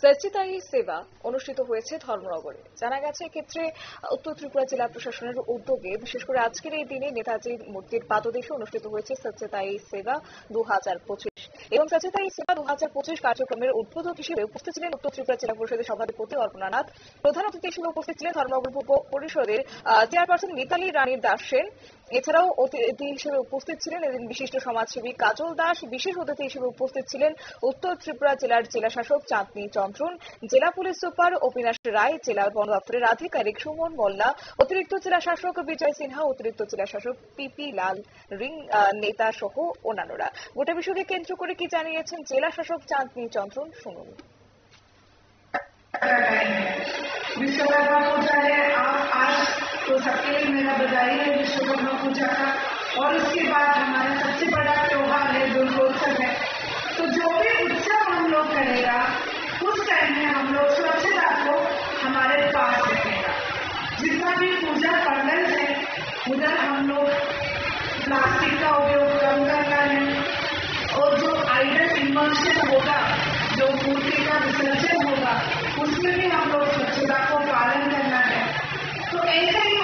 স্বচ্ছতাই সেবা অনুষ্ঠিত হয়েছে ধর্মনগরে। জানা গেছে এক্ষেত্রে উত্তর ত্রিপুরা জেলা প্রশাসনের উদ্যোগে বিশেষ করে আজকের এই দিনে নেতাজির মূর্তির পাদদেশে অনুষ্ঠিত হয়েছে স্বচ্ছতাই সেবা 2025 এবং স্বচ্ছতাই সেবা 2025 কার্যক্রমের উদ্বোধক হিসেবে উপস্থিত ছিলেন উত্তর ত্রিপুরা জেলা পরিষদের সভাধিপতি অর্পণা নাথ। প্রধান অতিথি হিসেবে উপস্থিত ছিলেন ধর্মনগর পরিষদের চেয়ারপারসন মিতালি রানী দাস সেন। এছাড়াও অতিথি হিসেবে উপস্থিত ছিলেন এদিন বিশিষ্ট সমাজসেবী কাজল দাস। বিশেষ অতিথি হিসেবে উপস্থিত ছিলেন উত্তর ত্রিপুরা জেলার জেলা শাসক চাঁদনী চন্দ্রন, জেলা পুলিশ সুপার অবিনাশ রায়, জেলা বন দপ্তরের আধিকারিক সুমন মোল্লা, অতিরিক্ত জেলা শাসক বিজয় সিনহা, অতিরিক্ত জেলা শাসক পিপি লাল রিং নেতা সহ অন্যান্যরা। গোটা বিষয়কে কেন্দ্র করে কি জানিয়েছেন জেলা শাসক চাঁদনী চন্দ্রন, শুনুন। विश्वकर्मा पूजा है, आज तो सबके लिए मेरा बधाई है विश्वकर्मा पूजा का। और उसके बाद हमारा सबसे बड़ा त्योहार है दुर्गोत्सव है। तो जो भी उत्सव हम लोग करेगा उस टाइम में हम लोग स्वच्छता को हमारे पास रखेगा। जितना भी पूजा पंडल है उधर हम लोग प्लास्टिक का उपयोग कम करना है। और जो आइडल इमर्शन होगा, जो मूर्ति का विसर्जन होगा, उसमें भी हम लोग स्वच्छता को पालन करना है। तो ऐसे ही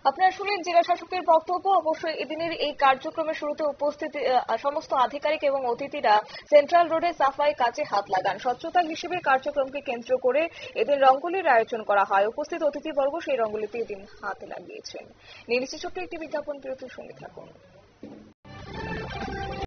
আপনারা শুনলেন জেলা শাসকের বক্তব্য। অবশ্যই এদিনের এই কার্যক্রমের শুরুতে উপস্থিত সমস্ত আধিকারিক এবং অতিথিরা সেন্ট্রাল রোডে সাফাই কাজে হাত লাগান। স্বচ্ছতা হিসেবে কার্যক্রমকে কেন্দ্র করে এদিন রঙ্গোলির আয়োজন করা হয়। উপস্থিত অতিথিবর্গ সেই রঙ্গোলিতে এদিন হাত লাগিয়েছেন। নিয়ে নিচ্ছে ছোট্ট একটি বিজ্ঞাপন বিরতির সঙ্গে থাকুন।